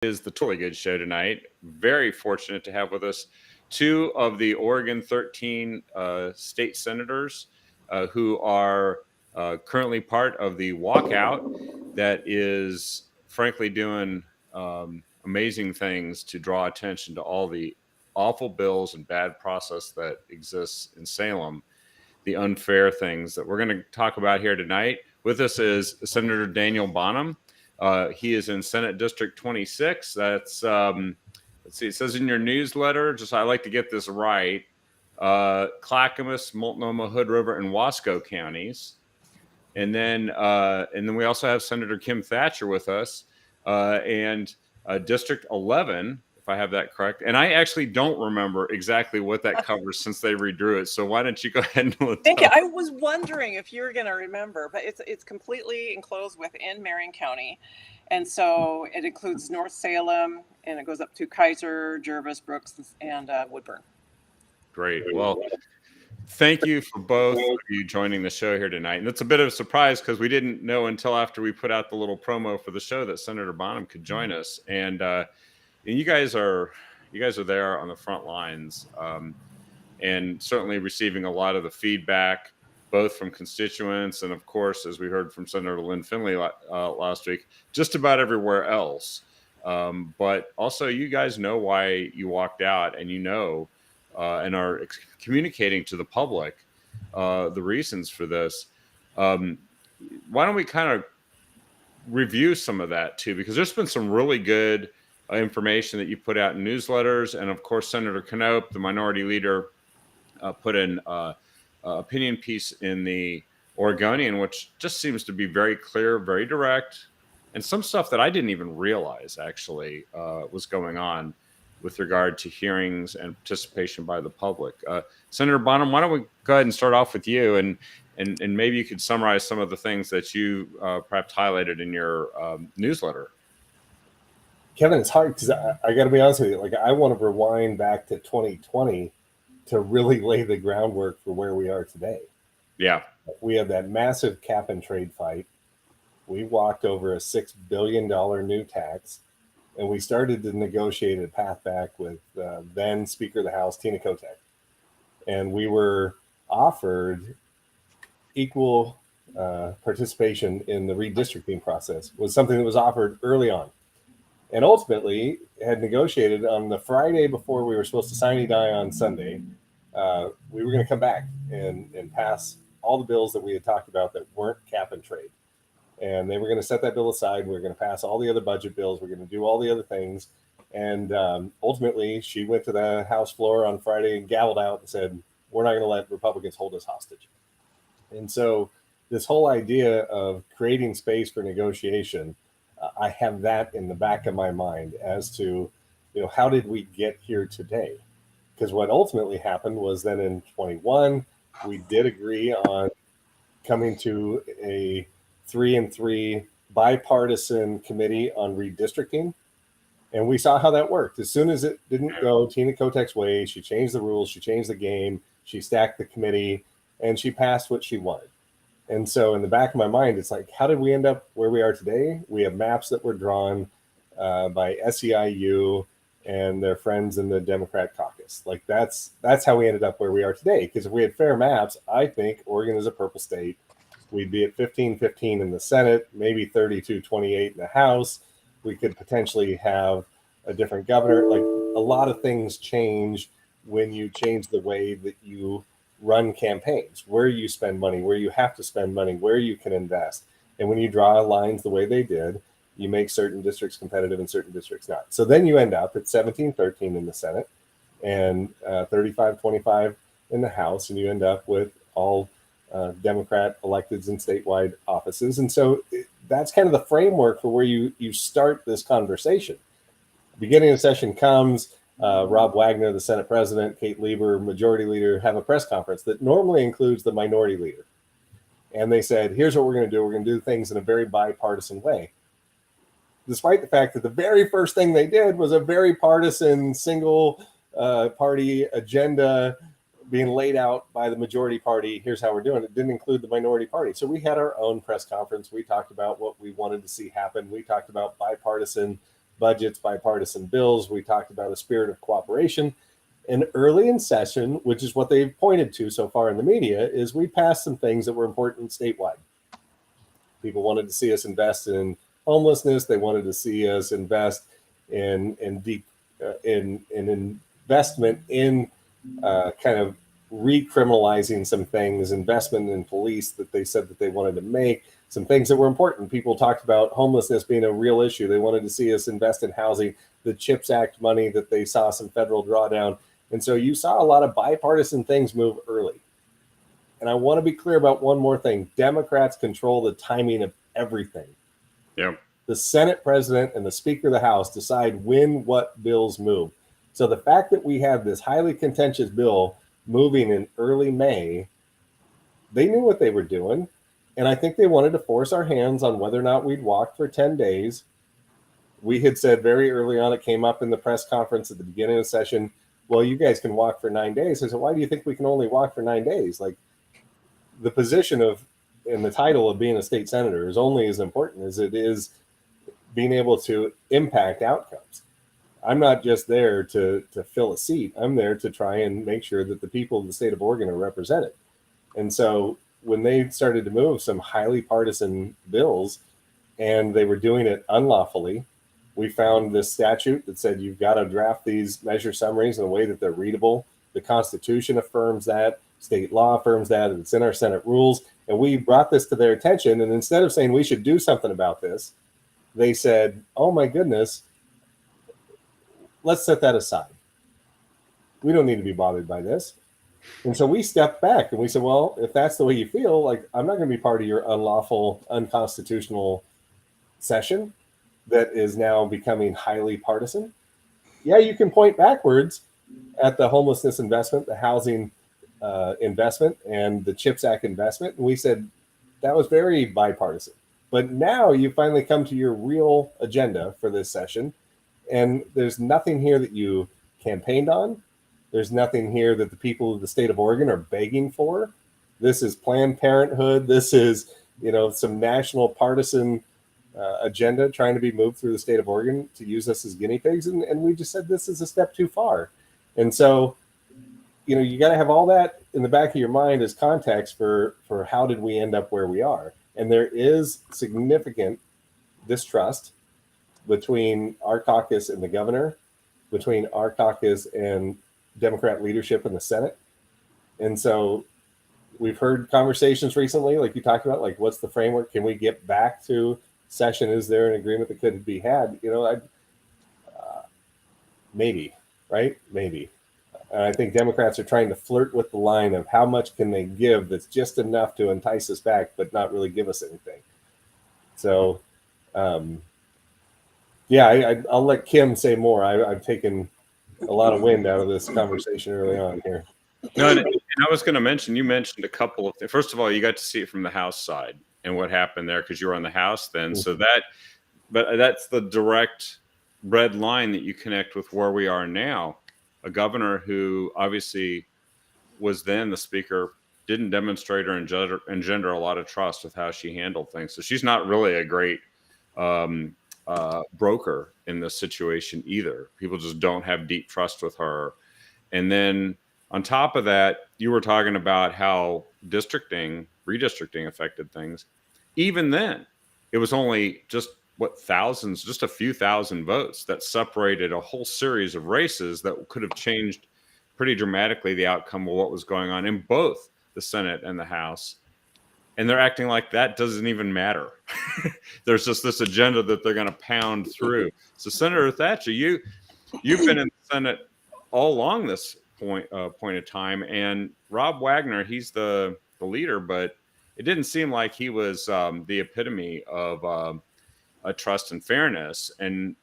is the Totally Good Show tonight. Very fortunate to have with us two of the Oregon 13 state senators who are currently part of the walkout that is frankly doing amazing things to draw attention to all the awful bills and bad process that exists in Salem, the unfair things that we're going to talk about here tonight. With us is Senator Daniel Bonham. He is in Senate District 26. That's, let's see, it says in your newsletter, just I like to get this right, Clackamas, Multnomah, Hood River, and Wasco counties. And then we also have Senator Kim Thatcher with us, and District 11, if I have that correct. And I actually don't remember exactly what that covers since they redrew it. So why don't you go ahead and Thank you. I was wondering if you were going to remember, but it's completely enclosed within Marion County. And so it includes North Salem, and it goes up to Kaiser, Jervis, Brooks, and Woodburn. Great. Well, thank you for both of you joining the show here tonight. And it's a bit of a surprise because we didn't know until after we put out the little promo for the show that Senator Bonham could join us. And you guys are there on the front lines, and certainly receiving a lot of the feedback, both from constituents and, of course, as we heard from Senator Lynn Finley last week, just about everywhere else. But also, you guys know why you walked out, and and are communicating to the public the reasons for this. Why don't we kind of review some of that too? Because there's been some really good information that you put out in newsletters, and of course, Senator Knopp, the minority leader, put an opinion piece in the Oregonian, which just seems to be very clear, very direct, and some stuff that I didn't even realize actually was going on with regard to hearings and participation by the public. Senator Bonham, why don't we go ahead and start off with you, and maybe you could summarize some of the things that you perhaps highlighted in your newsletter. Kevin, it's hard because I got to be honest with you. Like, I want to rewind back to 2020 to really lay the groundwork for where we are today. Yeah. We had that massive cap and trade fight. We walked over a $6 billion new tax. And we started to negotiate a path back with then Speaker of the House, Tina Kotek. And we were offered equal participation in the redistricting process. It was something that was offered early on. And ultimately had negotiated on the Friday before we were supposed to sine die on Sunday. We were going to come back and pass all the bills that we had talked about that weren't cap and trade. And they were going to set that bill aside. We were going to pass all the other budget bills. We're going to do all the other things. And ultimately, she went to the House floor on Friday and gavelled out and said, we're not going to let Republicans hold us hostage. And so this whole idea of creating space for negotiation, I have that in the back of my mind as to, how did we get here today? Because what ultimately happened was then in 21, we did agree on coming to a 3-3 bipartisan committee on redistricting. And we saw how that worked. As soon as it didn't go Tina Kotek's way, she changed the rules, she changed the game, she stacked the committee, and she passed what she wanted. And so in the back of my mind, it's like, how did we end up where we are today? We have maps that were drawn by SEIU and their friends in the Democrat caucus. Like, that's how we ended up where we are today. Because if we had fair maps, I think Oregon is a purple state. We'd be at 15-15 in the Senate, maybe 32-28 in the House. We could potentially have a different governor. Like, a lot of things change when you change the way that you run campaigns, where you spend money, where you have to spend money, where you can invest. And when you draw lines the way they did, you make certain districts competitive and certain districts not. So then you end up at 17-13 in the Senate and 35-25 in the House, and you end up with all Democrat electeds in statewide offices. And so that's kind of the framework for where you start this conversation. Beginning of session comes, Rob Wagner, the Senate president, Kate Lieber, majority leader, have a press conference that normally includes the minority leader. And they said, here's what we're going to do. We're going to do things in a very bipartisan way. Despite the fact that the very first thing they did was a very partisan single party agenda being laid out by the majority party. Here's how we're doing it. It didn't include the minority party. So we had our own press conference. We talked about what we wanted to see happen. We talked about bipartisan budgets, bipartisan bills. We talked about a spirit of cooperation. And early in session, which is what they've pointed to so far in the media, is we passed some things that were important statewide. People wanted to see us invest in homelessness. They wanted to see us invest in investment in kind of recriminalizing some things, investment in police that they said that they wanted to make, some things that were important. People talked about homelessness being a real issue. They wanted to see us invest in housing, the CHIPS Act money that they saw some federal drawdown. And so you saw a lot of bipartisan things move early. And I want to be clear about one more thing. Democrats control the timing of everything. Yeah. The Senate president and the Speaker of the House decide when what bills move. So the fact that we have this highly contentious bill moving in early May, they knew what they were doing. And I think they wanted to force our hands on whether or not we'd walk for 10 days. We had said very early on, it came up in the press conference at the beginning of the session, well, you guys can walk for 9 days. I said, why do you think we can only walk for 9 days? Like, the position of and the title of being a state senator is only as important as it is being able to impact outcomes. I'm not just there to fill a seat. I'm there to try and make sure that the people of the state of Oregon are represented. And so when they started to move some highly partisan bills and they were doing it unlawfully, we found this statute that said you've got to draft these measure summaries in a way that they're readable. The Constitution affirms that. State law affirms that. It's in our Senate rules. And we brought this to their attention. And instead of saying we should do something about this, they said, oh my goodness, let's set that aside. We don't need to be bothered by this. And so we stepped back and we said, well, if that's the way you feel, like, I'm not going to be part of your unlawful, unconstitutional session that is now becoming highly partisan. Yeah, you can point backwards at the homelessness investment, the housing investment, and the CHIPS Act investment. And we said that was very bipartisan. But now you finally come to your real agenda for this session. And there's nothing here that you campaigned on. There's nothing here that the people of the state of Oregon are begging for. This is Planned Parenthood. This is, some national partisan agenda trying to be moved through the state of Oregon to use us as guinea pigs. And we just said this is a step too far. And so, you got to have all that in the back of your mind as context for how did we end up where we are. And there is significant distrust between our caucus and the governor, between our caucus and Democrat leadership in the Senate. And so we've heard conversations recently, like you talked about, like, what's the framework? Can we get back to session? Is there an agreement that could be had? Maybe, right? Maybe. And I think Democrats are trying to flirt with the line of how much can they give that's just enough to entice us back, but not really give us anything. So, I'll let Kim say more. I've taken a lot of wind out of this conversation early on here. No, and I was going to mention, you mentioned a couple of things. First of all, you got to see it from the House side and what happened there because you were on the House then. So but that's the direct red line that you connect with where we are now. A governor who obviously was then the speaker didn't demonstrate or engender a lot of trust with how she handled things. So she's not really a great broker in this situation either. People just don't have deep trust with her. And then on top of that, you were talking about how redistricting affected things. Even then, it was only just a few thousand votes that separated a whole series of races that could have changed pretty dramatically the outcome of what was going on in both the Senate and the House. And they're acting like that doesn't even matter. There's just this agenda that they're going to pound through. So Senator Thatcher, you've been in the Senate all along this point of time, and Rob Wagner, he's the leader, but it didn't seem like he was the epitome of a trust and fairness. And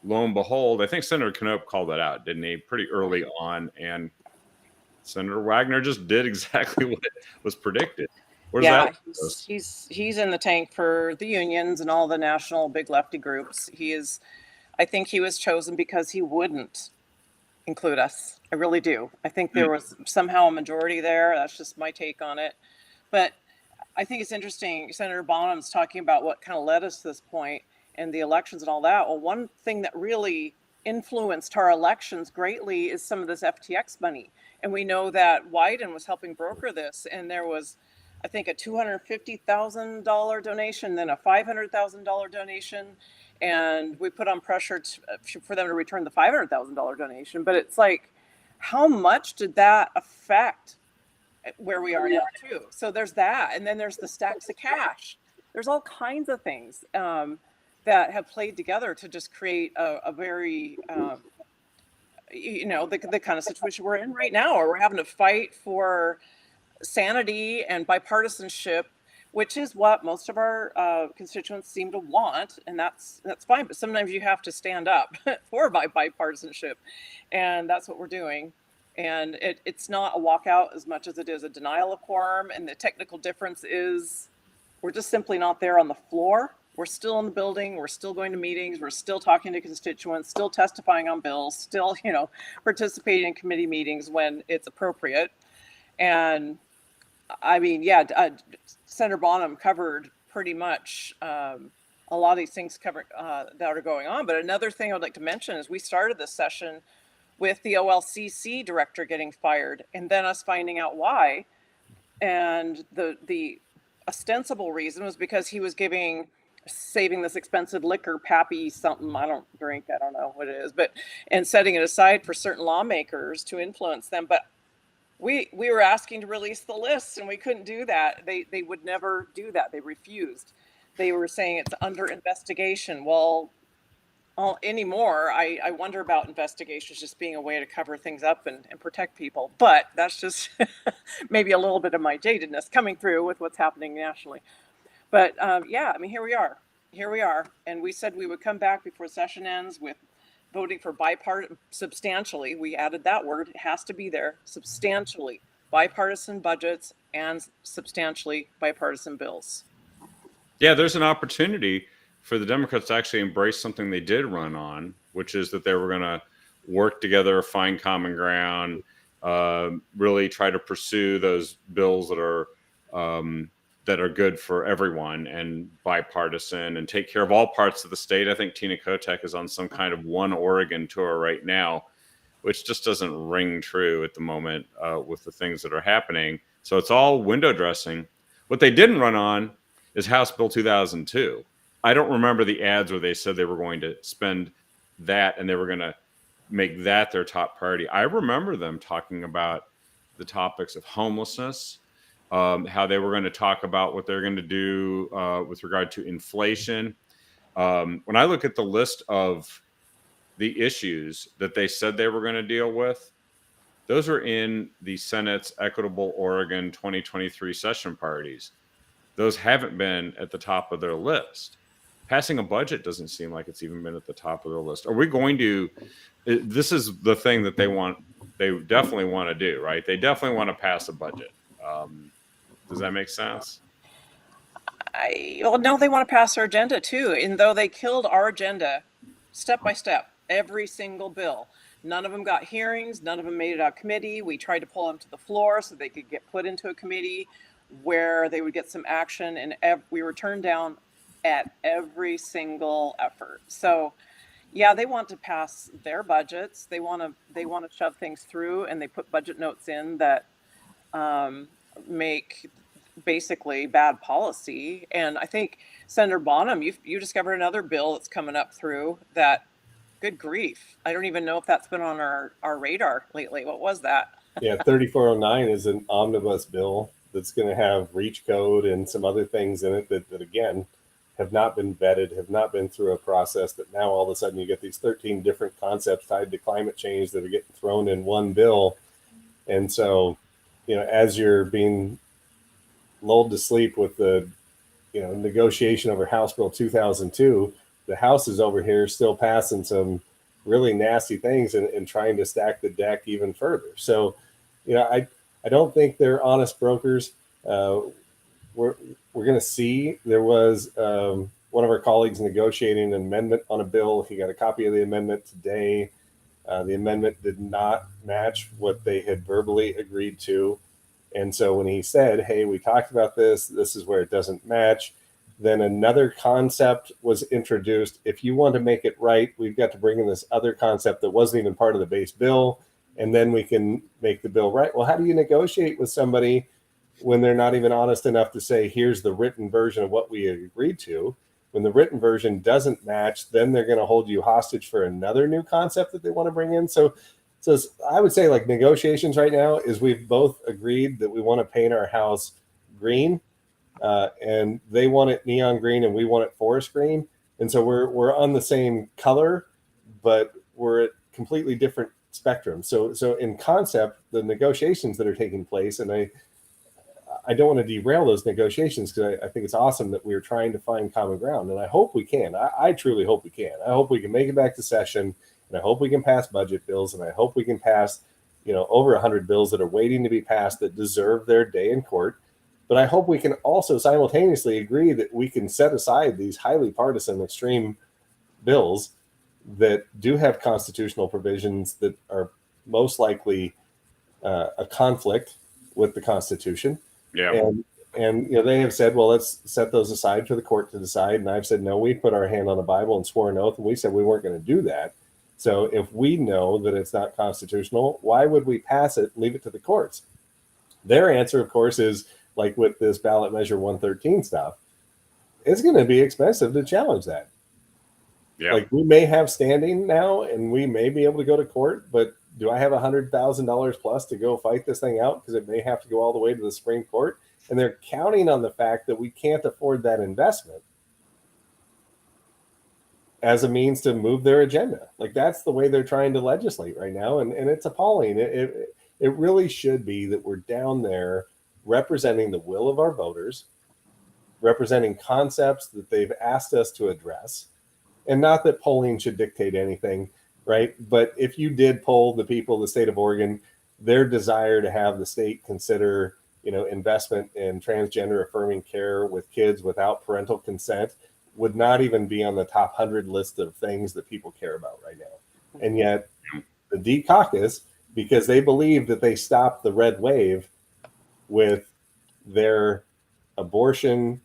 lo and behold, I think Senator Knopp called that out, didn't he, pretty early on? And Senator Wagner just did exactly what was predicted. He's in the tank for the unions and all the national big lefty groups. I think he was chosen because he wouldn't include us. I really do. I think there was somehow a majority there. That's just my take on it. But I think it's interesting. Senator Bonham's talking about what kind of led us to this point. and the elections and all that. Well, one thing that really influenced our elections greatly is some of this FTX money. And we know that Wyden was helping broker this, and there was, I think, a $250,000 donation, then a $500,000 donation, and we put on pressure for them to return the $500,000 donation. But it's like, how much did that affect where we are now too? So there's that, and then there's the stacks of cash. There's all kinds of things that have played together to just create a very the kind of situation we're in right now, where we're having to fight for sanity and bipartisanship, which is what most of our constituents seem to want, and that's fine. But sometimes you have to stand up for bipartisanship, and that's what we're doing. And it's not a walkout as much as it is a denial of quorum. And the technical difference is we're just simply not there on the floor. We're still in the building. We're still going to meetings. We're still talking to constituents, still testifying on bills, still, participating in committee meetings when it's appropriate. And I mean, Senator Bonham covered pretty much a lot of these things that are going on. But another thing I would like to mention is we started this session with the OLCC director getting fired, and then us finding out why. And the ostensible reason was because he was saving this expensive liquor, Pappy something, I don't drink, I don't know what it is, and setting it aside for certain lawmakers to influence them. But we were asking to release the lists, and we couldn't do that. They would never do that. They refused. They were saying it's under investigation. Well, anymore, I wonder about investigations just being a way to cover things up and protect people. But that's just maybe a little bit of my jadedness coming through with what's happening nationally. But here we are. And we said we would come back before session ends with voting for substantially. We added that word. It has to be there. Substantially bipartisan budgets and substantially bipartisan bills. Yeah, there's an opportunity for the Democrats to actually embrace something they did run on, which is that they were going to work together, find common ground, really try to pursue those bills that are good for everyone and bipartisan and take care of all parts of the state. I think Tina Kotek is on some kind of One Oregon tour right now, which just doesn't ring true at the moment with the things that are happening. So it's all window dressing. What they didn't run on is House Bill 2002. I don't remember the ads where they said they were going to spend that and they were going to make that their top priority. I remember them talking about the topics of homelessness, how they were going to talk about what they're going to do with regard to inflation. When I look at the list of the issues that they said they were going to deal with, those are in the Senate's Equitable Oregon 2023 session priorities. Those haven't been at the top of their list. Passing a budget doesn't seem like it's even been at the top of their list. Are we going to, this is the thing that they definitely want to do, right? They definitely want to pass a budget. Does that make sense? No, they want to pass our agenda too. And though they killed our agenda step by step, every single bill, none of them got hearings. None of them made it out of committee. We tried to pull them to the floor so they could get put into a committee where they would get some action. And we were turned down at every single effort. So yeah, they want to pass their budgets. They want to shove things through, and they put budget notes in that make basically bad policy. And I think Senator Bonham, you discovered another bill that's coming up through that. Good grief. I don't even know if that's been on our radar lately. What was that? Yeah, 3409 is an omnibus bill that's going to have reach code and some other things in it that again, have not been vetted, have not been through a process, that now all of a sudden you get these 13 different concepts tied to climate change that are getting thrown in one bill. And so, as you're being lulled to sleep with the, negotiation over House Bill 2002, the House is over here still passing some really nasty things and trying to stack the deck even further. So, I don't think they're honest brokers. We're going to see. There was one of our colleagues negotiating an amendment on a bill. He got a copy of the amendment today. The amendment did not match what they had verbally agreed to. And so when he said, hey, we talked about this is where it doesn't match, Then another concept was introduced. If you want to make it right, we've got to bring in this other concept that wasn't even part of the base bill, and then we can make the bill right. Well, how do you negotiate with somebody when they're not even honest enough to say, here's the written version of what we agreed to? When the written version doesn't match, then they're going to hold you hostage for another new concept that they want to bring in. So I would say, like, negotiations right now is we've both agreed that we want to paint our house green, and they want it neon green and we want it forest green. And so we're on the same color, but we're at completely different spectrums. So in concept, the negotiations that are taking place, and I don't want to derail those negotiations because I think it's awesome that we're trying to find common ground, and I hope we can. I truly hope we can. I hope we can make it back to session, and I hope we can pass budget bills, and I hope we can pass, over 100 bills that are waiting to be passed that deserve their day in court. But I hope we can also simultaneously agree that we can set aside these highly partisan, extreme bills that do have constitutional provisions that are most likely a conflict with the Constitution. Yeah. And they have said, well, let's set those aside for the court to decide. And I've said, no, we put our hand on the Bible and swore an oath, and we said we weren't going to do that. So if we know that it's not constitutional, why would we pass it and leave it to the courts? Their answer, of course, is like with this ballot measure 113 stuff, it's going to be expensive to challenge that. Yeah. Like, we may have standing now and we may be able to go to court, but do I have $100,000 plus to go fight this thing out? Because it may have to go all the way to the Supreme Court. And they're counting on the fact that we can't afford that investment as a means to move their agenda. Like, that's the way they're trying to legislate right now. And it's appalling. It really should be that we're down there representing the will of our voters, representing concepts that they've asked us to address. And not that polling should dictate anything, right? But if you did poll the people of the state of Oregon, their desire to have the state consider, investment in transgender affirming care with kids without parental consent would not even be on the top 100 list of things that people care about right now. And yet the D caucus, because they believe that they stopped the red wave with their abortion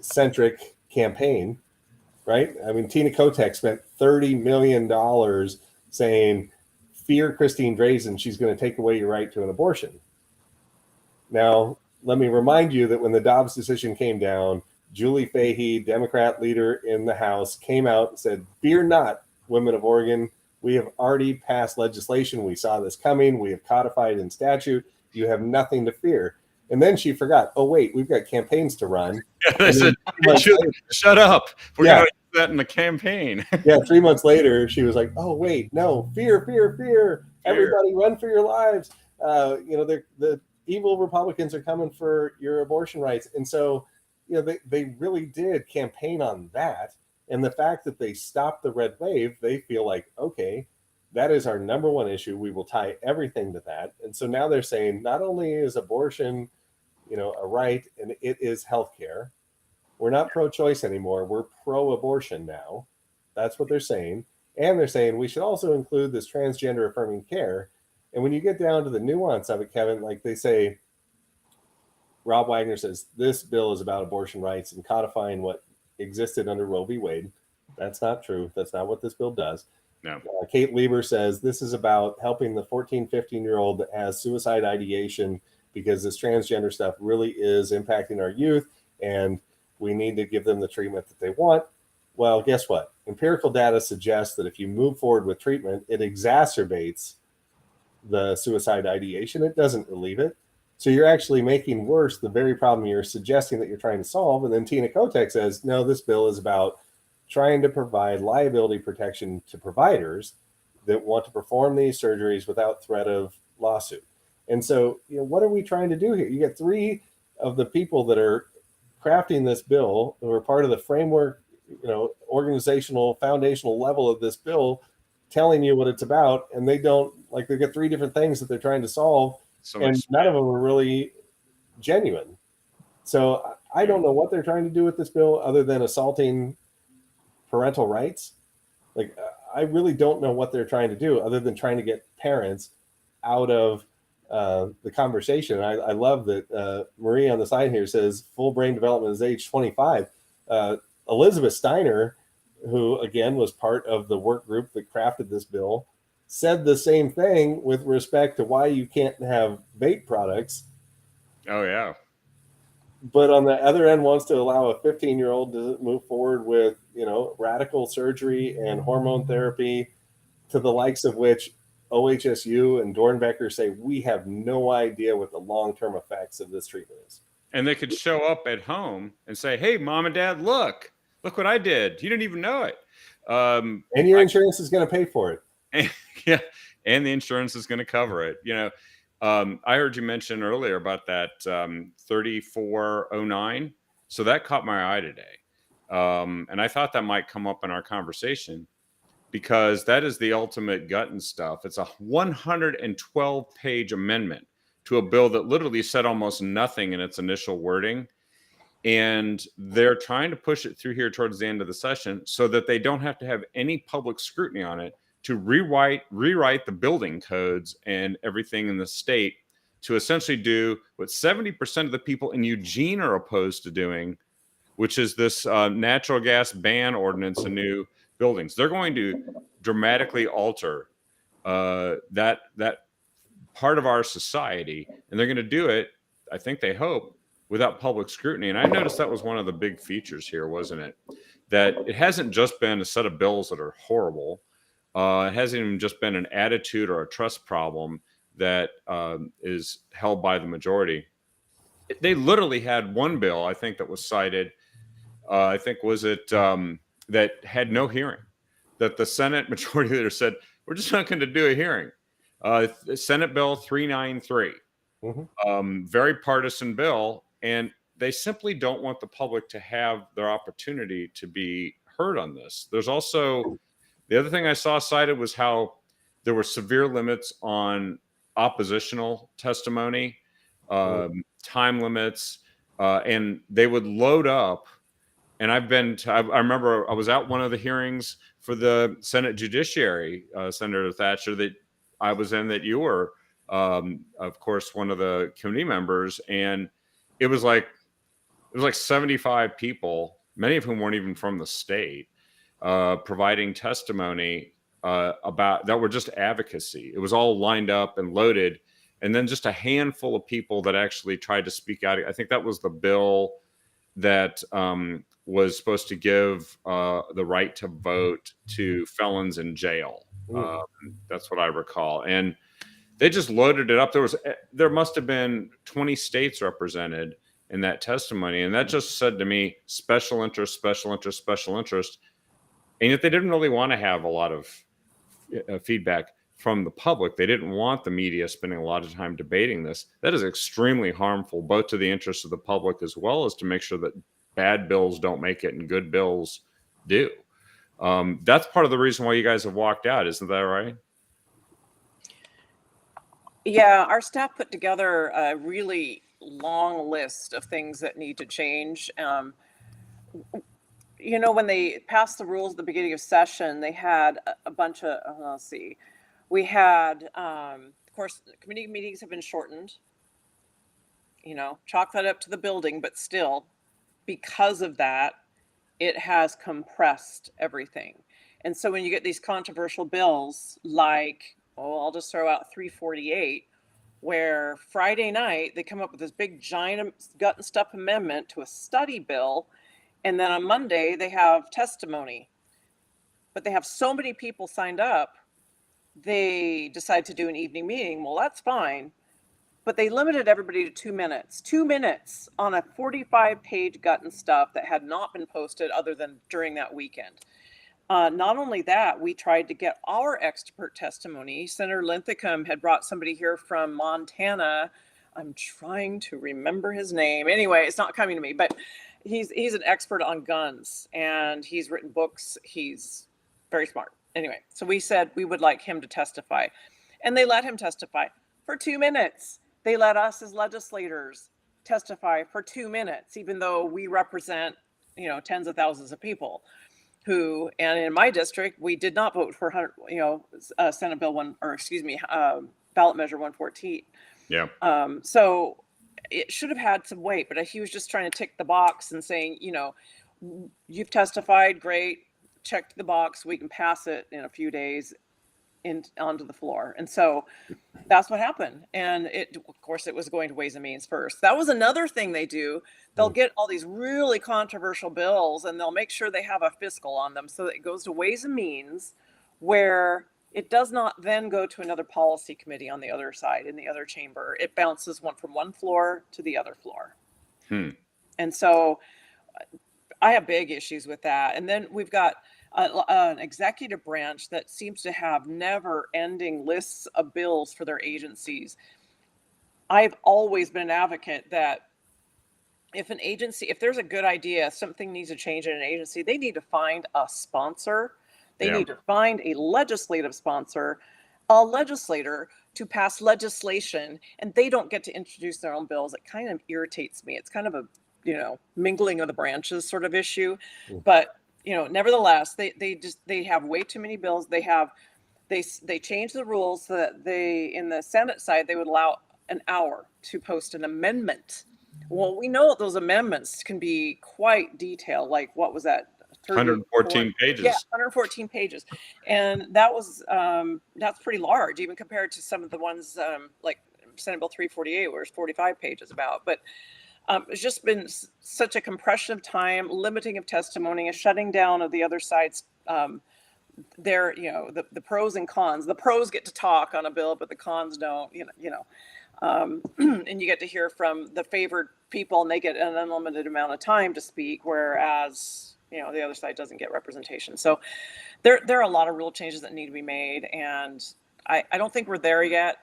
centric campaign, right? I mean, Tina Kotek spent $30 million saying, fear Christine Drazan, she's going to take away your right to an abortion. Now, let me remind you that when the Dobbs decision came down, Julie Fahey, Democrat leader in the House, came out and said, fear not, women of Oregon. We have already passed legislation. We saw this coming. We have codified in statute. You have nothing to fear. And then she forgot, oh, wait, we've got campaigns to run. Yeah, they said, shut up. We're going to do that in the campaign. 3 months later, she was like, oh, wait, no, fear. Everybody run for your lives. The evil Republicans are coming for your abortion rights. And so, they really did campaign on that. And the fact that they stopped the red wave, they feel like, okay, that is our number one issue. We will tie everything to that. And so now they're saying not only is abortion, a right, and it is healthcare. We're not pro-choice anymore. We're pro-abortion now. That's what they're saying. And they're saying we should also include this transgender affirming care. And when you get down to the nuance of it, Kevin, like they say, Rob Wagner says this bill is about abortion rights and codifying what existed under Roe v. Wade. That's not true. That's not what this bill does. No. Kate Lieber says this is about helping the 14, 15-year-old that has suicide ideation because this transgender stuff really is impacting our youth and we need to give them the treatment that they want. Well, guess what? Empirical data suggests that if you move forward with treatment, it exacerbates the suicide ideation. It doesn't relieve it. So you're actually making worse the very problem you're suggesting that you're trying to solve. And then Tina Kotek says, no, this bill is about trying to provide liability protection to providers that want to perform these surgeries without threat of lawsuit. And so, what are we trying to do here? You get three of the people that are crafting this bill who are part of the framework, organizational, foundational level of this bill telling you what it's about. And they don't, like, they've got three different things that they're trying to solve. And none of them are really genuine. So I don't know what they're trying to do with this bill other than assaulting parental rights. Like, I really don't know what they're trying to do other than trying to get parents out of the conversation. I love that Marie on the side here says full brain development is age 25. Elizabeth Steiner, who again was part of the work group that crafted this bill, said the same thing with respect to why you can't have vape products. Oh yeah. But on the other end wants to allow a 15-year-old to move forward with, radical surgery and hormone therapy, to the likes of which OHSU and Dornbecker say we have no idea what the long-term effects of this treatment is. And they could show up at home and say, "Hey, mom and dad, look what I did. You didn't even know it." And your insurance is going to pay for it. And, yeah, and the insurance is going to cover it. I heard you mention earlier about that 3409. So that caught my eye today. And I thought that might come up in our conversation, because that is the ultimate gut and stuff. It's a 112-page amendment to a bill that literally said almost nothing in its initial wording. And they're trying to push it through here towards the end of the session so that they don't have to have any public scrutiny on it, to rewrite the building codes and everything in the state to essentially do what 70% of the people in Eugene are opposed to doing, which is this natural gas ban ordinance in new buildings. They're going to dramatically alter that part of our society, and they're going to do it, I think they hope, without public scrutiny. And I noticed that was one of the big features here, wasn't it? That it hasn't just been a set of bills that are horrible. It hasn't even just been an attitude or a trust problem that is held by the majority. They literally had one bill, I think, that was cited. I think was it that had no hearing, that the Senate majority leader said, "We're just not going to do a hearing." Senate Bill 393, very partisan bill, and they simply don't want the public to have their opportunity to be heard on this. There's also, the other thing I saw cited was how there were severe limits on oppositional testimony, time limits, and they would load up. And I remember I was at one of the hearings for the Senate Judiciary, Senator Thatcher, that I was in, that you were, of course, one of the committee members. And it was like 75 people, many of whom weren't even from the state, providing testimony about that were just advocacy. It was all lined up and loaded. And then just a handful of people that actually tried to speak out. I think that was the bill that was supposed to give the right to vote to felons in jail. That's what I recall. And they just loaded it up. There must have been 20 states represented in that testimony. And that just said to me, special interest, special interest, special interest. And yet they didn't really want to have a lot of feedback from the public. They didn't want the media spending a lot of time debating this. That is extremely harmful, both to the interests of the public as well as to make sure that bad bills don't make it and good bills do. That's part of the reason why you guys have walked out. Isn't that right? Yeah, our staff put together a really long list of things that need to change. When they passed the rules at the beginning of session, they had a bunch of, let's see, we had, of course, committee meetings have been shortened, chalk that up to the building, but still, because of that, it has compressed everything. And so when you get these controversial bills like, I'll just throw out 348, where Friday night they come up with this big giant gut and stuff amendment to a study bill, and then on Monday they have testimony. But they have so many people signed up, they decide to do an evening meeting. Well, that's fine. But they limited everybody to 2 minutes. 2 minutes on a 45-page gut and stuff that had not been posted other than during that weekend. Not only that, we tried to get our expert testimony. Senator Linthicum had brought somebody here from Montana. I'm trying to remember his name. Anyway, it's not coming to me, but he's an expert on guns, and he's written books. He's very smart. Anyway, so we said we would like him to testify, and they let him testify for 2 minutes. They let us as legislators testify for 2 minutes, even though we represent, tens of thousands of people who, and in my district, we did not vote for, Senate Bill ballot measure 114. Yeah. So it should have had some weight, but he was just trying to tick the box and saying, you've testified, great, checked the box, we can pass it in a few days onto the floor. And so that's what happened. And of course, it was going to Ways and Means first. That was another thing they do. They'll get all these really controversial bills and they'll make sure they have a fiscal on them so that it goes to Ways and Means, where it does not then go to another policy committee on the other side in the other chamber. It bounces from one floor to the other floor. And so I have big issues with that. And then we've got an executive branch that seems to have never-ending lists of bills for their agencies. I've always been an advocate that if there's a good idea, something needs to change in an agency, they need to find a sponsor. They need to find a legislative sponsor, a legislator to pass legislation, and they don't get to introduce their own bills. It kind of irritates me. It's kind of a, mingling of the branches sort of issue. But nevertheless, they have way too many bills. They changed the rules so that in the Senate side, they would allow an hour to post an amendment. Well, we know those amendments can be quite detailed. Like, what was that? 114 pages. Yeah, 114 pages. And that was, that's pretty large, even compared to some of the ones like Senate Bill 348, where it's 45 pages about. But it's just been such a compression of time, limiting of testimony, a shutting down of the other side's the pros and cons. The pros get to talk on a bill, but the cons don't, and you get to hear from the favored people and they get an unlimited amount of time to speak, whereas, the other side doesn't get representation. So there are a lot of rule changes that need to be made. And I don't think we're there yet.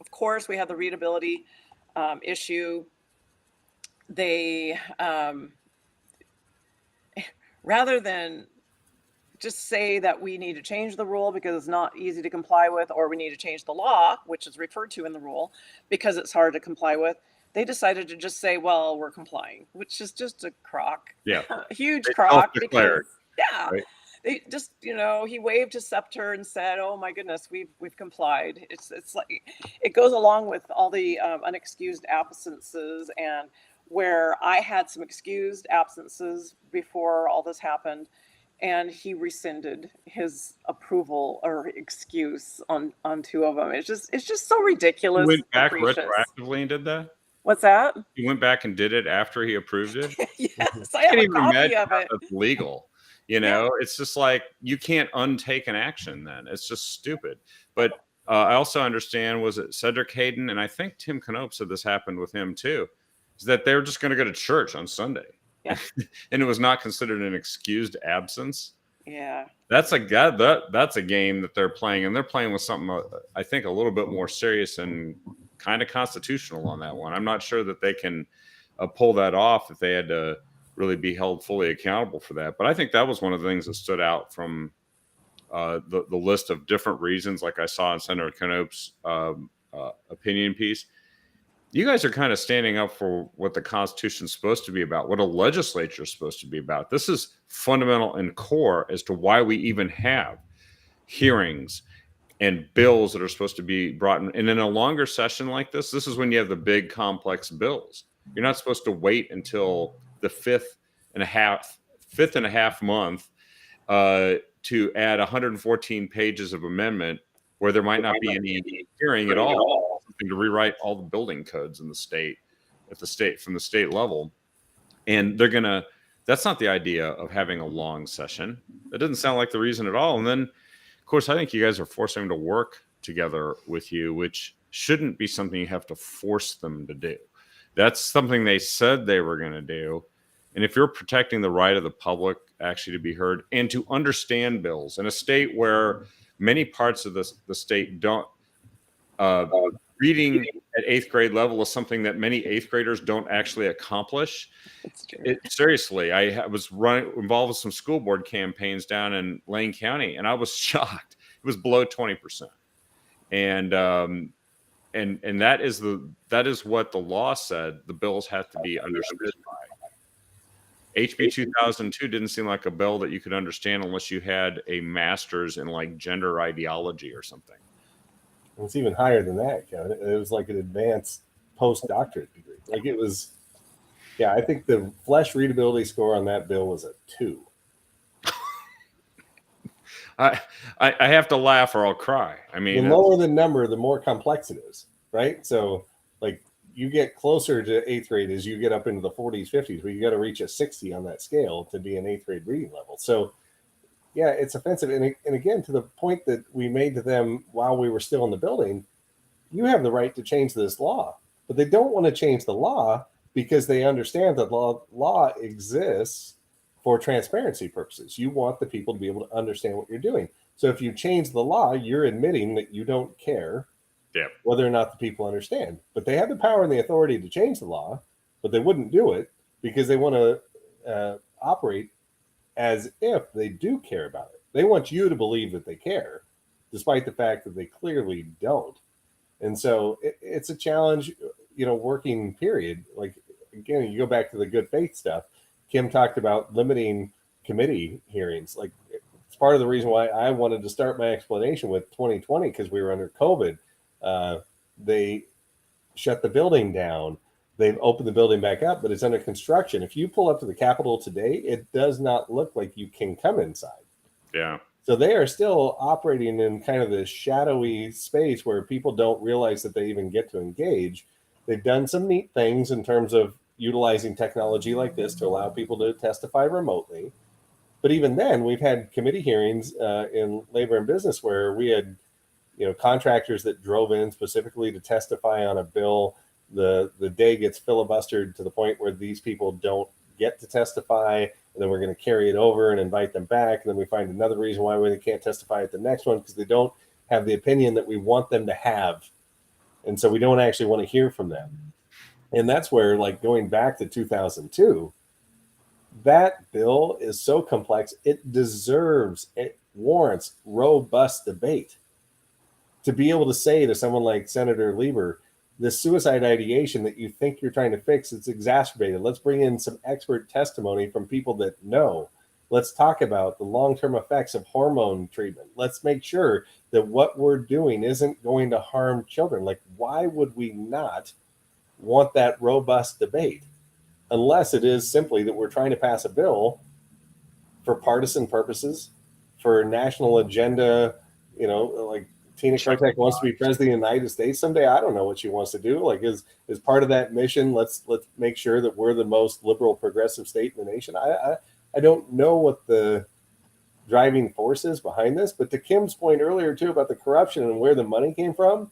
Of course, we have the readability issue. They, rather than just say that we need to change the rule because it's not easy to comply with, or we need to change the law, which is referred to in the rule, because it's hard to comply with, they decided to just say, well, we're complying, which is just a crock. Yeah. A huge crock. Because, right. They just, he waved his scepter and said, oh my goodness, we've complied. It's like, it goes along with all the unexcused absences, and where I had some excused absences before all this happened, and he rescinded his approval or excuse on two of them. It's just so ridiculous. He went back retroactively and did that? What's that? He went back and did it after he approved it? Yes, I have a copy of it. That's legal. It's just like, you can't untake an action then. It's just stupid. But I also understand, was it Cedric Hayden? And I think Tim Knope said this happened with him too, is that they were just going to go to church on Sunday. Yeah. And it was not considered an excused absence. Yeah. That's a game that they're playing, and they're playing with something I think a little bit more serious and kind of constitutional on that one. I'm not sure that they can pull that off if they had to really be held fully accountable for that. But I think that was one of the things that stood out from the list of different reasons, like I saw in Senator Knope's opinion piece. You guys are kind of standing up for what the Constitution is supposed to be about, what a legislature is supposed to be about. This is fundamental and core as to why we even have hearings and bills that are supposed to be brought in. And in a longer session like this is when you have the big complex bills. You're not supposed to wait until the fifth and a half month to add 114 pages of amendment where there might not be any hearing at all, something to rewrite all the building codes in the state, from the state level. And that's not the idea of having a long session. That doesn't sound like the reason at all. And then, of course, I think you guys are forcing them to work together with you, which shouldn't be something you have to force them to do. That's something they said they were going to do. And if you're protecting the right of the public actually to be heard and to understand bills in a state where many parts of the state don't, reading at 8th grade level is something that many 8th graders don't actually accomplish. That's true. Seriously, I was involved with some school board campaigns down in Lane County, and I was shocked. It was below 20%. And that is what the law said the bills have to be understood by. HB 2002 didn't seem like a bill that you could understand unless you had a master's in like gender ideology or something. It's even higher than that, Kevin. It was like an advanced postdoctorate degree. Like it was Yeah, I think the flesh readability score on that bill was a 2. I have to laugh or I'll cry. I The mean, lower the number, the more complex it is, right? So, like, you get closer to eighth grade as you get up into the 40s, 50s, where you got to reach a 60 on that scale to be an eighth grade reading level. So, yeah, it's offensive. And again, to the point that we made to them while we were still in the building, you have the right to change this law, but they don't want to change the law because they understand that law exists for transparency purposes. You want the people to be able to understand what you're doing. So if you change the law, you're admitting that you don't care yeah, whether or not the people understand. But they have the power and the authority to change the law, but they wouldn't do it because they want to operate as if they do care about it. They want you to believe that they care, despite the fact that they clearly don't. And so it's a challenge, working period. Like, again, you go back to the good faith stuff. Kim talked about limiting committee hearings. Like, it's part of the reason why I wanted to start my explanation with 2020, because we were under COVID. They shut the building down. They've opened the building back up, but it's under construction. If you pull up to the Capitol today, it does not look like you can come inside. yeah. So they are still operating in kind of this shadowy space where people don't realize that they even get to engage. They've done some neat things in terms of utilizing technology like this to allow people to testify remotely. But even then, we've had committee hearings in labor and business where we had, contractors that drove in specifically to testify on a bill. The day gets filibustered to the point where these people don't get to testify, and then we're going to carry it over and invite them back, and then we find another reason why they can't testify at the next one because they don't have the opinion that we want them to have, and so we don't actually want to hear from them. And that's where, like, going back to 2002, that bill is so complex, it warrants robust debate. To be able to say to someone like Senator Lieber, the suicide ideation that you think you're trying to fix, it's exacerbated. Let's bring in some expert testimony from people that know. Let's talk about the long-term effects of hormone treatment. Let's make sure that what we're doing isn't going to harm children. Like, why would we not want that robust debate? Unless it is simply that we're trying to pass a bill for partisan purposes, for national agenda, like Tina Kotek wants to be president of the United States someday. I don't know what she wants to do. Like, is part of that mission, let's make sure that we're the most liberal progressive state in the nation. I don't know what the driving force is behind this, but to Kim's point earlier too about the corruption and where the money came from,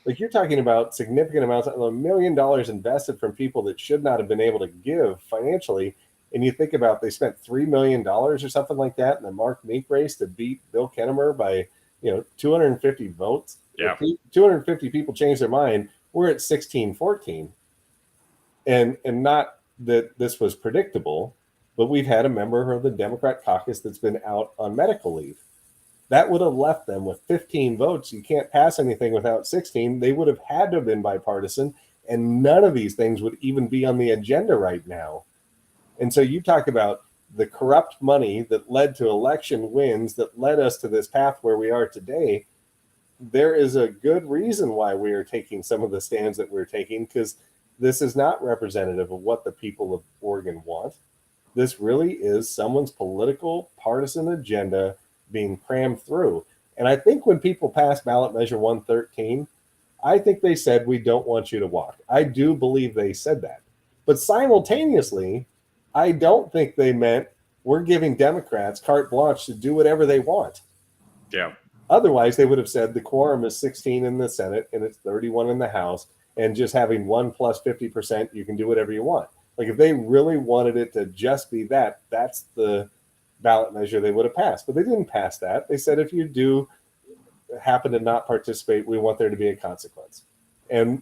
like, you're talking about significant amounts, $1 million invested from people that should not have been able to give financially. And you think about, they spent $3 million or something like that in the Mark Meek race to beat Bill Kennemer by 250 votes. Yeah. If 250 people change their mind, we're at 16-14. And not that this was predictable, but we've had a member of the Democrat caucus that's been out on medical leave. That would have left them with 15 votes. You can't pass anything without 16. They would have had to have been bipartisan, and none of these things would even be on the agenda right now. And so you talk about the corrupt money that led to election wins, that led us to this path where we are today. There is a good reason why we are taking some of the stands that we're taking, because this is not representative of what the people of Oregon want. This really is someone's political partisan agenda being crammed through. And I think when people passed ballot measure 113, I think they said, we don't want you to walk. I do believe they said that. But simultaneously, I don't think they meant we're giving Democrats carte blanche to do whatever they want. Yeah. Otherwise, they would have said the quorum is 16 in the Senate and it's 31 in the House, and just having 1 plus 50%, you can do whatever you want. Like, if they really wanted it to just be that, that's the ballot measure they would have passed. But they didn't pass that. They said, if you do happen to not participate, we want there to be a consequence. And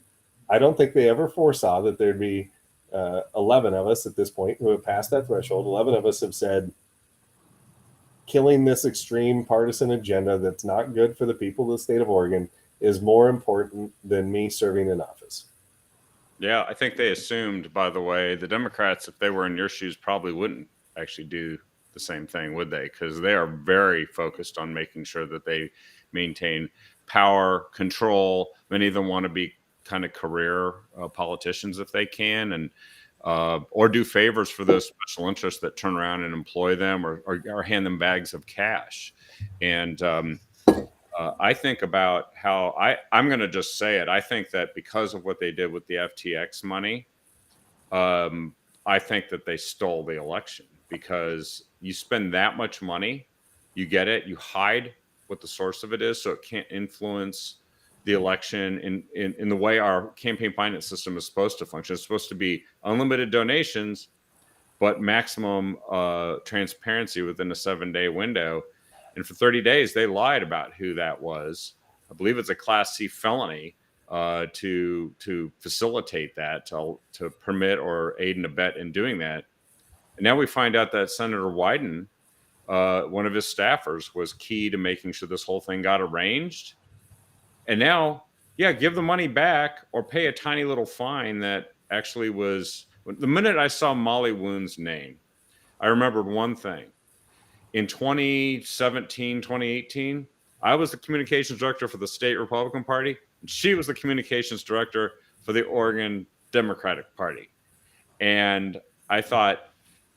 I don't think they ever foresaw that there'd be 11 of us at this point who have passed that threshold. 11 of us have said, killing this extreme partisan agenda that's not good for the people of the state of Oregon is more important than me serving in office. Yeah, I think they assumed, by the way, the Democrats, if they were in your shoes, probably wouldn't actually do the same thing, would they? Because they are very focused on making sure that they maintain power, control. Many of them want to be kind of career politicians if they can. And or do favors for those special interests that turn around and employ them or hand them bags of cash. And I think about how I'm going to just say it. I think that because of what they did with the FTX money, I think that they stole the election, because you spend that much money, you get it, you hide what the source of it is, so it can't influence the election in the way our campaign finance system is supposed to function. It's supposed to be unlimited donations, but maximum transparency within a 7-day window. And for 30 days, they lied about who that was. I believe it's a Class C felony to facilitate that, to permit or aid and abet in doing that. And now we find out that Senator Wyden, one of his staffers, was key to making sure this whole thing got arranged. And now, yeah, give the money back or pay a tiny little fine that actually was. The minute I saw Molly Woon's name, I remembered one thing. In 2017, 2018, I was the communications director for the state Republican Party. And she was the communications director for the Oregon Democratic Party. And I thought,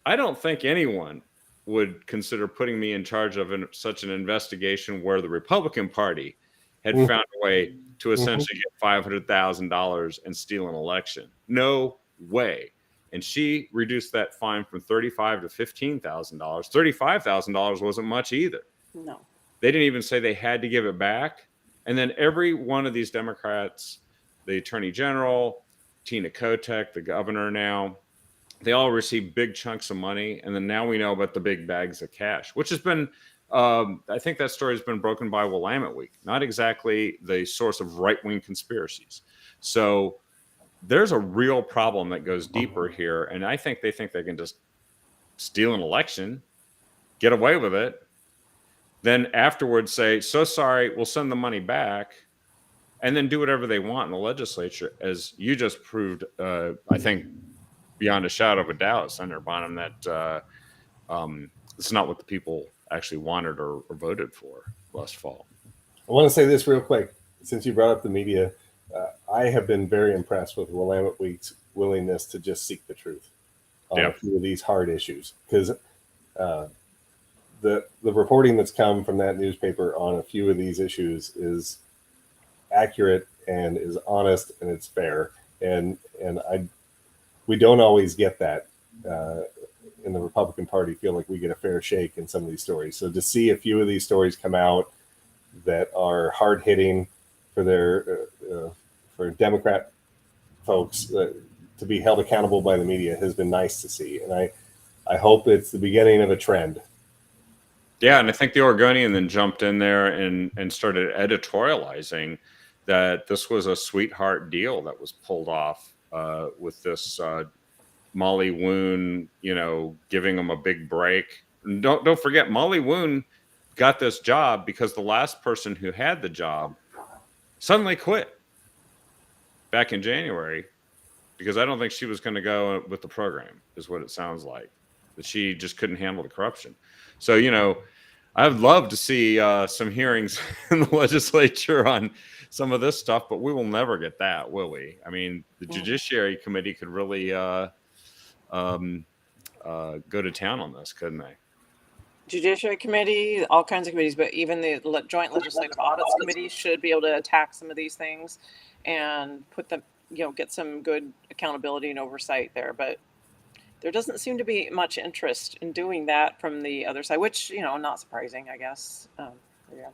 I don't think anyone would consider putting me in charge of such an investigation where the Republican Party had found a way to essentially get $500,000 and steal an election. No way. And she reduced that fine from $35,000 to $15,000. $35,000 wasn't much either. No. They didn't even say they had to give it back. And then every one of these Democrats, the Attorney General, Tina Kotek, the governor now, they all received big chunks of money. And then now we know about the big bags of cash, which has been, I think that story has been broken by Willamette Week, not exactly the source of right-wing conspiracies. So there's a real problem that goes deeper here. And I think they can just steal an election, get away with it, then afterwards say, so sorry, we'll send the money back, and then do whatever they want in the legislature. As you just proved, I think, beyond a shadow of a doubt, Senator Bonham, that it's not what the people actually wanted or voted for last fall. I want to say this real quick. Since you brought up the media, I have been very impressed with Willamette Week's willingness to just seek the truth on a few of these hard issues. Because the reporting that's come from that newspaper on a few of these issues is accurate and is honest and it's fair. And we don't always get that in the Republican Party. Feel like we get a fair shake in some of these stories. So to see a few of these stories come out that are hard hitting for their for Democrat folks to be held accountable by the media has been nice to see. And I hope it's the beginning of a trend. Yeah, and I think the Oregonian then jumped in there and started editorializing that this was a sweetheart deal that was pulled off with this Molly Woon, giving them a big break. And don't forget, Molly Woon got this job because the last person who had the job suddenly quit back in January, because I don't think she was going to go with the program, is what it sounds like, that she just couldn't handle the corruption. So, I'd love to see some hearings in the legislature on some of this stuff, but we will never get that, will we? I mean, the Judiciary Committee could really go to town on this, couldn't they? Judiciary Committee, all kinds of committees, but even the Joint Legislative Audits Committee should be able to attack some of these things and put them, get some good accountability and oversight there. But there doesn't seem to be much interest in doing that from the other side, which, not surprising, I guess. Yeah.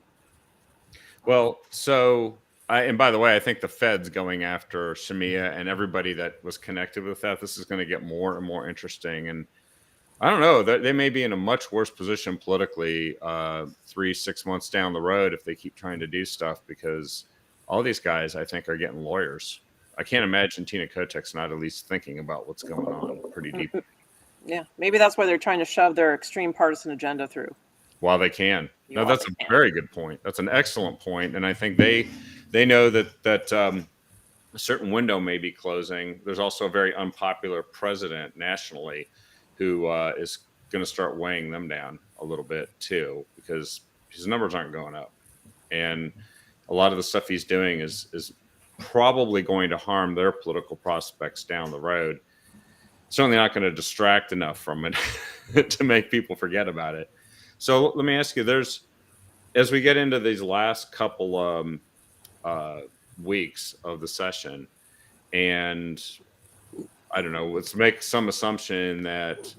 Well, so, and by the way, I think the Fed's going after Shemia and everybody that was connected with that. This is going to get more and more interesting. And I don't know, they may be in a much worse position politically 3-6 months down the road if they keep trying to do stuff, because all these guys, I think, are getting lawyers. I can't imagine Tina Kotek's not at least thinking about what's going on pretty deep. Yeah, maybe that's why they're trying to shove their extreme partisan agenda through. While they can. No, that's a very good point. That's an excellent point. And I think they know that a certain window may be closing. There's also a very unpopular president nationally who is going to start weighing them down a little bit too, because his numbers aren't going up. And a lot of the stuff he's doing is probably going to harm their political prospects down the road. certainly not going to distract enough from it to make people forget about it. So let me ask you, as we get into these last couple weeks of the session, and I don't know, let's make some assumption that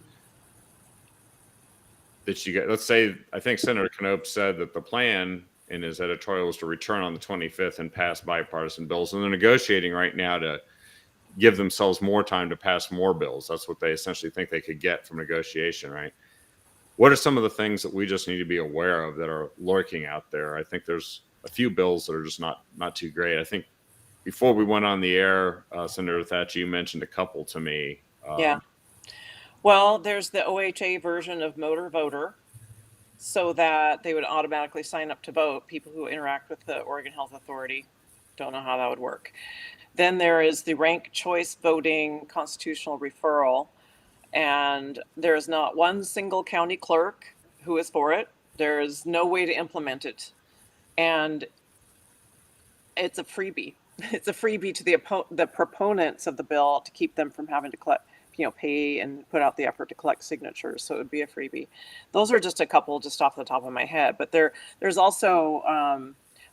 you get, let's say, I think Senator Knope said that the plan in his editorial was to return on the 25th and pass bipartisan bills. And they're negotiating right now to give themselves more time to pass more bills. That's what they essentially think they could get from negotiation, right? What are some of the things that we just need to be aware of that are lurking out there? I think there's a few bills that are just not too great. I think before we went on the air, Senator Thatcher, you mentioned a couple to me. Yeah. Well, there's the OHA version of Motor Voter, so that they would automatically sign up to vote, people who interact with the Oregon Health Authority. Don't know how that would work. Then there is the ranked choice voting constitutional referral, and there's not one single county clerk who is for it. There's no way to implement it, and it's a freebie. It's a freebie to the proponents of the bill to keep them from having to pay and put out the effort to collect signatures. So it would be a freebie. Those are just a couple just off the top of my head. But there's also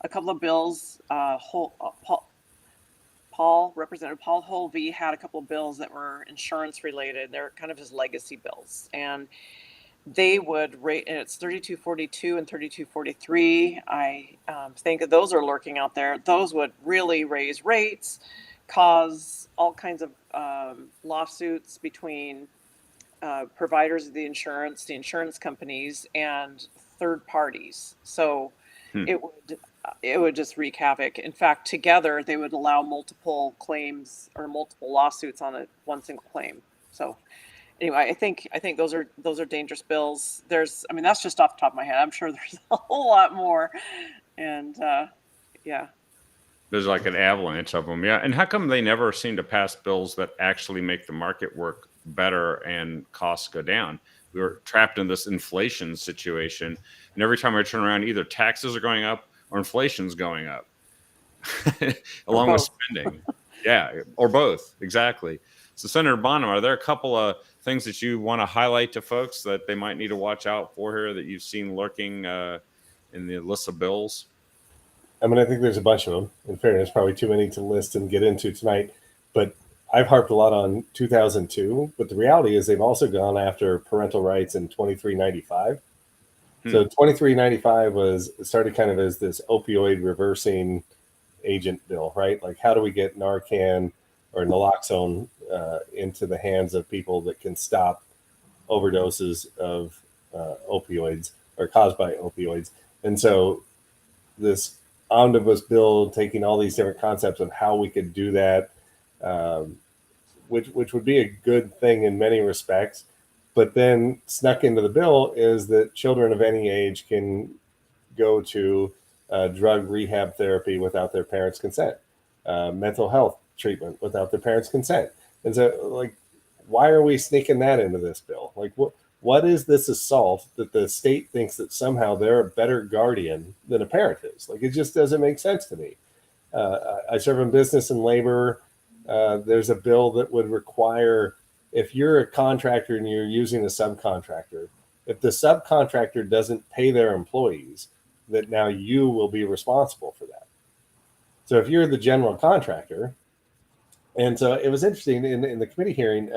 a couple of bills. Representative Paul Holvey had a couple of bills that were insurance related. They're kind of his legacy bills. And they would rate, and it's 3242 and 3243. I think that those are lurking out there. Those would really raise rates, cause all kinds of lawsuits between providers of the insurance companies, and third parties. So it would just wreak havoc. In fact, together they would allow multiple claims or multiple lawsuits on one single claim. So anyway, I think those are dangerous bills. That's just off the top of my head. I'm sure there's a whole lot more, and yeah. There's like an avalanche of them. Yeah. And how come they never seem to pass bills that actually make the market work better and costs go down? We were trapped in this inflation situation. And every time I turn around, either taxes are going up or inflation's going up along with spending. Yeah. Or both. Exactly. So Senator Bonham, are there a couple of things that you want to highlight to folks that they might need to watch out for here that you've seen lurking in the list of bills? I think there's a bunch of them. In fairness, probably too many to list and get into tonight. But I've harped a lot on 2002. But the reality is they've also gone after parental rights in 2395. So 2395 started kind of as this opioid reversing agent bill, right? Like, how do we get Narcan or naloxone into the hands of people that can stop overdoses of opioids or caused by opioids? And so this omnibus bill taking all these different concepts of how we could do that, which would be a good thing in many respects, but then snuck into the bill is that children of any age can go to drug rehab therapy without their parents' consent, mental health treatment without their parents' consent. And so, like, why are we sneaking that into this bill? Like, what is this assault that the state thinks that somehow they're a better guardian than a parent is? Like, it just doesn't make sense to me. I serve in business and labor. There's a bill that would require, if you're a contractor and you're using a subcontractor, if the subcontractor doesn't pay their employees, that now you will be responsible for that. So if you're the general contractor, and so it was interesting in the committee hearing,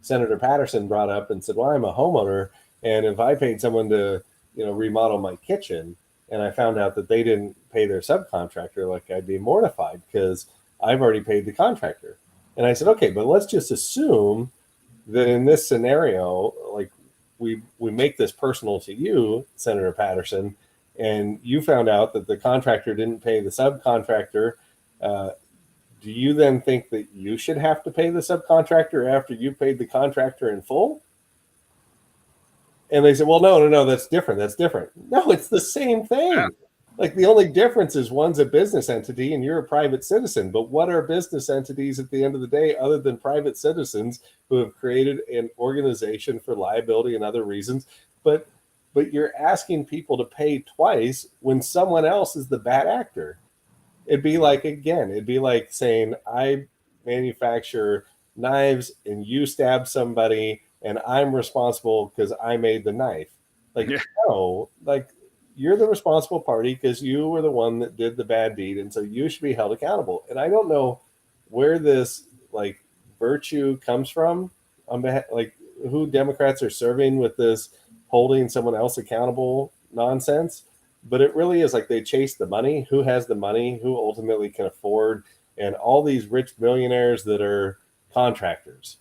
Senator Patterson brought up and said, well, I'm a homeowner, and if I paid someone to, remodel my kitchen, and I found out that they didn't pay their subcontractor, like, I'd be mortified because I've already paid the contractor. And I said, okay, but let's just assume that in this scenario, like, we make this personal to you, Senator Patterson, and you found out that the contractor didn't pay the subcontractor. Do you then think that you should have to pay the subcontractor after you paid the contractor in full? And they said, well, no, that's different. That's different. No, it's the same thing. Yeah. Like, the only difference is one's a business entity and you're a private citizen. But what are business entities at the end of the day other than private citizens who have created an organization for liability and other reasons? But you're asking people to pay twice when someone else is the bad actor. It'd be like saying I manufacture knives and you stabbed somebody and I'm responsible because I made the knife. Like, Yeah. no, like you're the responsible party because you were the one that did the bad deed. And so you should be held accountable. And I don't know where this like virtue comes from on behalf, like who Democrats are serving with this holding someone else accountable nonsense. But it really is like they chase the money. Who has the money? Who ultimately can afford? And all these rich millionaires that are contractors.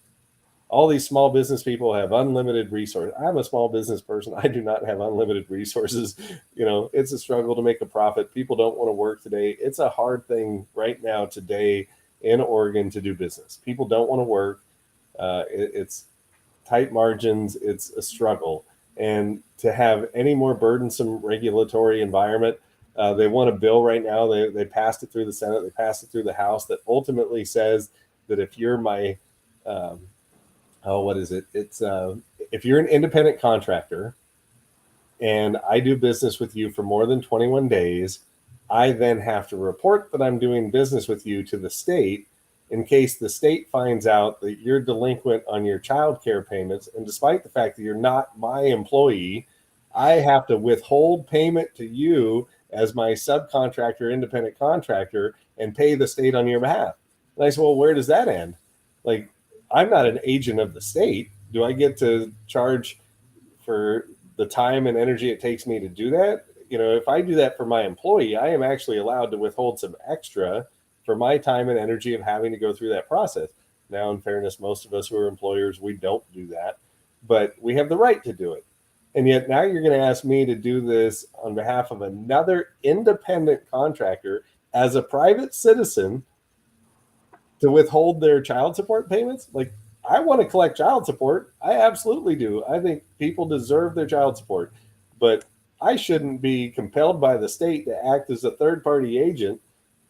All these small business people have unlimited resources. I'm a small business person. I do not have unlimited resources. You know, it's a struggle to make a profit. People don't want to work today. It's a hard thing right now today in Oregon to do business. People don't want to work. It's tight margins. It's a struggle. And to have any more burdensome regulatory environment, they want a bill right now. They passed it through the Senate. They passed it through the House that ultimately says that if you're my what is it? It's if you're an independent contractor and I do business with you for more than 21 days, I then have to report that I'm doing business with you to the state in case the state finds out that you're delinquent on your child care payments. And despite the fact that you're not my employee, I have to withhold payment to you as my subcontractor, independent contractor, and pay the state on your behalf. And I said, well, where does that end? Like, I'm not an agent of the state. Do I get to charge for the time and energy it takes me to do that? You know, if I do that for my employee, I am actually allowed to withhold some extra for my time and energy of having to go through that process. Now, in fairness, most of us who are employers, we don't do that, but we have the right to do it. And yet now you're going to ask me to do this on behalf of another independent contractor as a private citizen to withhold their child support payments. Like, I want to collect child support. I absolutely do. I think people deserve their child support, but I shouldn't be compelled by the state to act as a third party agent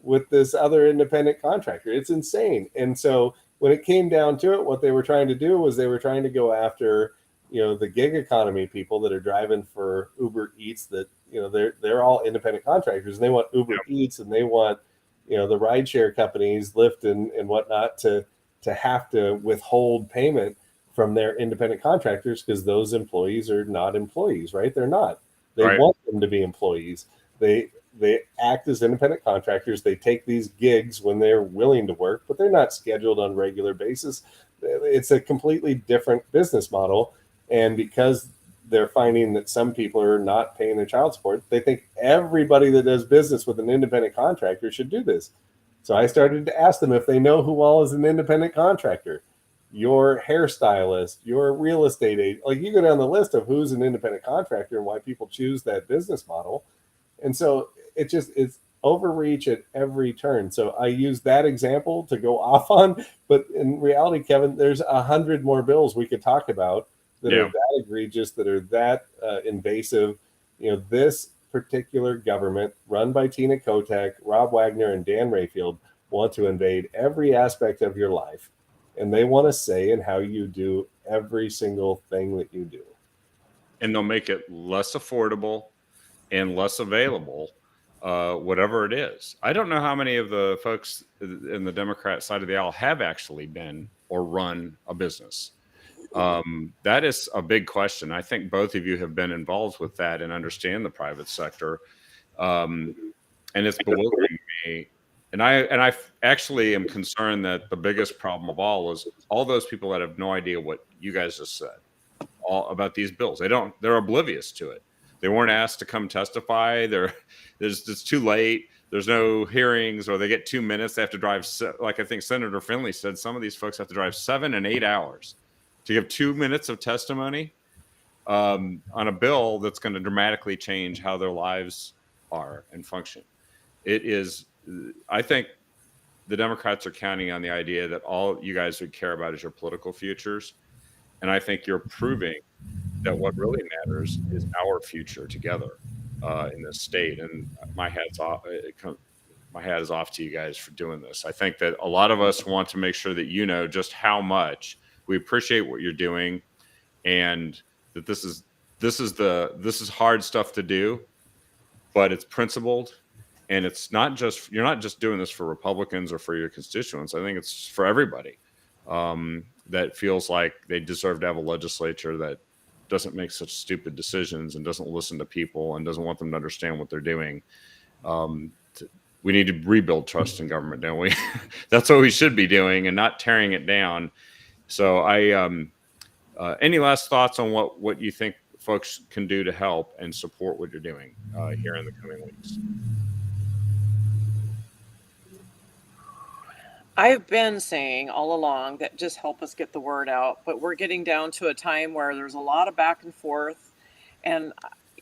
with this other independent contractor. It's insane. And so when it came down to it, what they were trying to do was they were trying to go after, you know, the gig economy people that are driving for Uber Eats, that, you know, they're all independent contractors and they want Uber Eats and they want, you know, the rideshare companies, Lyft and whatnot, to have to withhold payment from their independent contractors because those employees are not employees, right? They're not. They want them to be employees. They act as independent contractors. They take these gigs when they're willing to work, but they're not scheduled on a regular basis. It's a completely different business model. And because they're finding that some people are not paying their child support, they think everybody that does business with an independent contractor should do this. So I started to ask them if they know who all is an independent contractor. Your hairstylist, your real estate agent, like you go down the list of who's an independent contractor and why people choose that business model. And so it's overreach at every turn. So I use that example to go off on, but in reality, Kevin, there's 100 more bills we could talk about that are that egregious, that are that invasive. You know, this particular government run by Tina Kotek, Rob Wagner, and Dan Rayfield want to invade every aspect of your life. And they want to say in how you do every single thing that you do. And they'll make it less affordable and less available, whatever it is. I don't know how many of the folks in the Democrat side of the aisle have actually been or run a business. That is a big question. I think both of you have been involved with that and understand the private sector. And it's bewildering me. And I actually am concerned that the biggest problem of all is all those people that have no idea what you guys just said all about these bills. They're oblivious to it. They weren't asked to come testify. It's too late. There's no hearings, or they get 2 minutes. They have to drive. Like I think Senator Finley said, some of these folks have to drive 7 and 8 hours to give 2 minutes of testimony on a bill that's going to dramatically change how their lives are and function. It is. I think the Democrats are counting on the idea that all you guys would care about is your political futures. And I think you're proving that what really matters is our future together in this state. And my hat's off. My hat is off to you guys for doing this. I think that a lot of us want to make sure that you know just how much we appreciate what you're doing, and that this is hard stuff to do, but it's principled. And it's not just, you're not just doing this for Republicans or for your constituents. I think it's for everybody. that feels like they deserve to have a legislature that doesn't make such stupid decisions and doesn't listen to people and doesn't want them to understand what they're doing. We need to rebuild trust in government, don't we? That's what we should be doing and not tearing it down. So any last thoughts on what you think folks can do to help and support what you're doing here in the coming weeks? I've been saying all along that just help us get the word out, but we're getting down to a time where there's a lot of back and forth. And,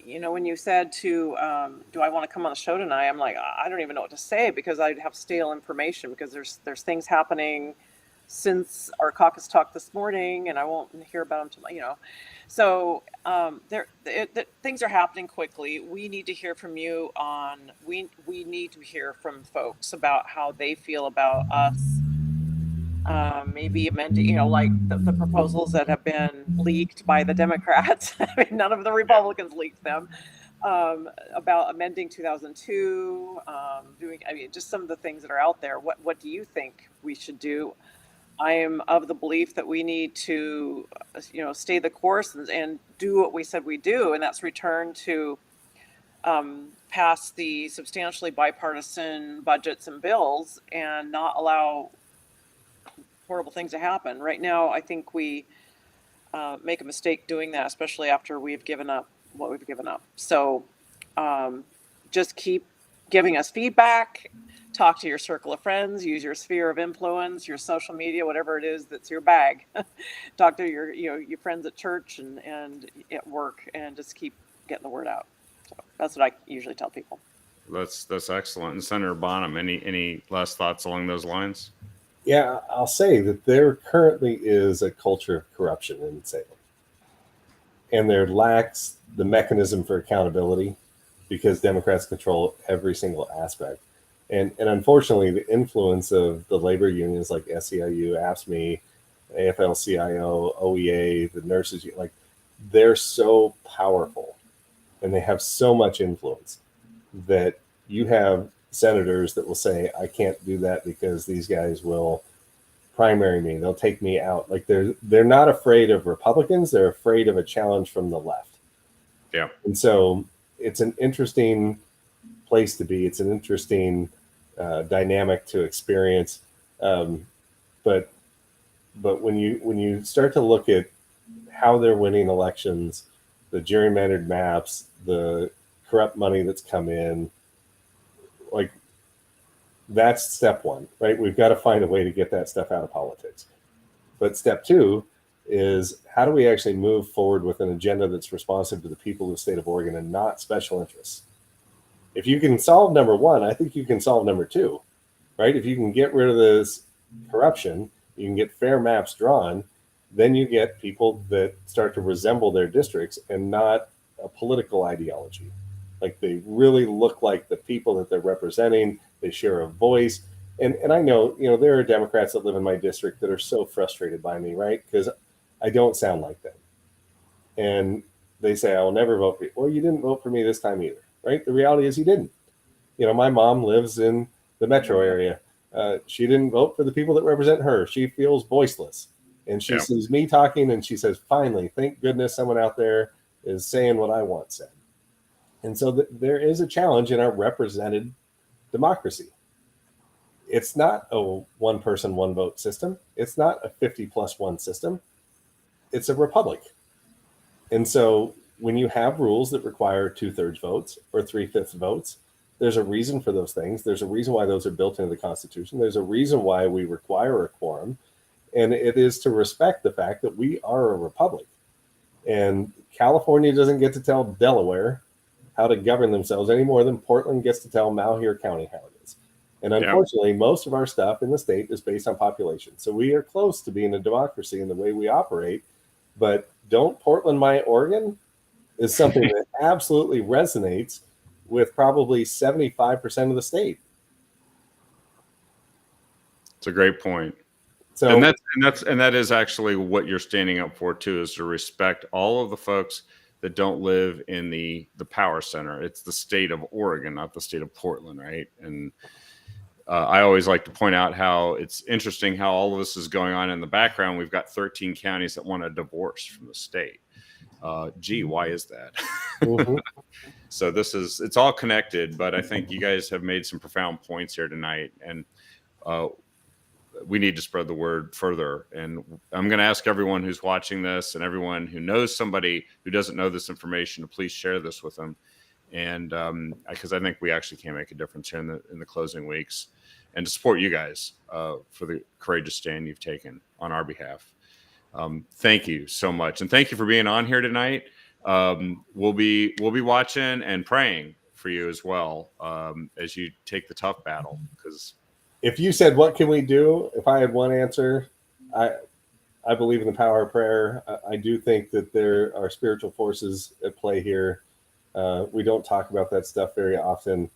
when you said do I want to come on the show tonight? I'm like, I don't even know what to say because I'd have stale information because there's things happening since our caucus talk this morning and I won't hear about them tomorrow, So things are happening quickly. We need to hear from you we need to hear from folks about how they feel about us. Maybe amending, like the proposals that have been leaked by the Democrats. I mean, none of the Republicans leaked them. About amending 2002, just some of the things that are out there. What do you think we should do? I am of the belief that we need to, stay the course and do what we said we do, and that's return to pass the substantially bipartisan budgets and bills and not allow horrible things to happen. Right now, I think we make a mistake doing that, especially after we've given up what we've given up. So just keep giving us feedback. Talk to your circle of friends, use your sphere of influence, your social media, whatever it is that's your bag. Talk to your friends at church and at work, and just keep getting the word out. So that's what I usually tell people. That's excellent. And Senator Bonham, any last thoughts along those lines? Yeah, I'll say that there currently is a culture of corruption in Salem, and there lacks the mechanism for accountability because Democrats control every single aspect. And unfortunately, the influence of the labor unions like SEIU, AFSCME, AFL-CIO, OEA, the nurses, they're so powerful and they have so much influence that you have senators that will say, I can't do that because these guys will primary me. They'll take me out. They're not afraid of Republicans. They're afraid of a challenge from the left. Yeah. And so it's an interesting place to be. It's an interesting dynamic to experience. But when you start to look at how they're winning elections, the gerrymandered maps, the corrupt money that's come in, that's step one, right? We've got to find a way to get that stuff out of politics. But step two is how do we actually move forward with an agenda that's responsive to the people of the state of Oregon and not special interests? If you can solve number one, I think you can solve number two, right? If you can get rid of this corruption, you can get fair maps drawn, then you get people that start to resemble their districts and not a political ideology. They really look like the people that they're representing. They share a voice. And I know, there are Democrats that live in my district that are so frustrated by me, right? Because I don't sound like them. And they say, I will never vote for you. Well, you didn't vote for me this time either, right? The reality is you didn't. My mom lives in the metro area. She didn't vote for the people that represent her. She feels voiceless. And she sees me talking and she says, finally, thank goodness someone out there is saying what I want said. And so there is a challenge in our represented democracy. It's not a one person, one vote system. It's not a 50+1 system. It's a republic. And so when you have rules that require 2/3 votes or 3/5 votes, there's a reason for those things. There's a reason why those are built into the Constitution. There's a reason why we require a quorum. And it is to respect the fact that we are a republic. And California doesn't get to tell Delaware how to govern themselves any more than Portland gets to tell Malheur County how it is. And unfortunately, most of our stuff in the state is based on population. So we are close to being a democracy in the way we operate. But don't Portland my Oregon is something that absolutely resonates with probably 75% of the state. It's a great point. So and that is actually what you're standing up for too, is to respect all of the folks that don't live in the power center. It's the state of Oregon, not the state of Portland, right? And I always like to point out how it's interesting how all of this is going on in the background. We've got 13 counties that want a divorce from the state. Gee, why is that? Mhm. So it's all connected, but I think you guys have made some profound points here tonight, and we need to spread the word further. And I'm going to ask everyone who's watching this and everyone who knows somebody who doesn't know this information to please share this with them. And because I think we actually can make a difference here in the closing weeks, and to support you guys for the courageous stand you've taken on our behalf. Thank you so much, and thank you for being on here tonight. We'll be watching and praying for you as well as you take the tough battle. Because If you said, "What can we do?" If I had one answer, I believe in the power of prayer. I do think that there are spiritual forces at play here. We don't talk about that stuff very often,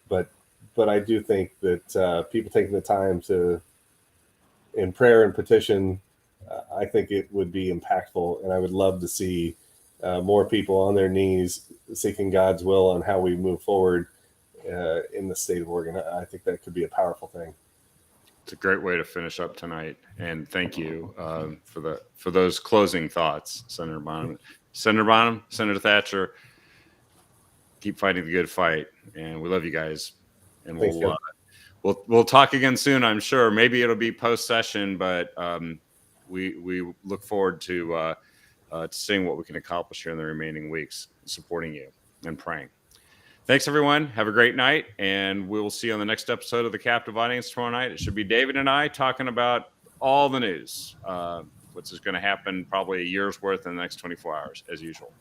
but I do think that people taking the time to, in prayer and petition, I think it would be impactful, and I would love to see more people on their knees seeking God's will on how we move forward in the state of Oregon. I think that could be a powerful thing. it's a great way to finish up tonight, and thank you for those closing thoughts, Senator Bonham. Senator Thatcher, keep fighting the good fight, and we love you guys. And Thanks, Joe. we'll talk again soon, I'm sure. Maybe it'll be post session, but we look forward to seeing what we can accomplish here in the remaining weeks, supporting you and praying. Thanks, everyone. Have a great night, and we'll see you on the next episode of The Captive Audience tomorrow night. It should be David and I talking about all the news, which is going to happen probably a year's worth in the next 24 hours, as usual.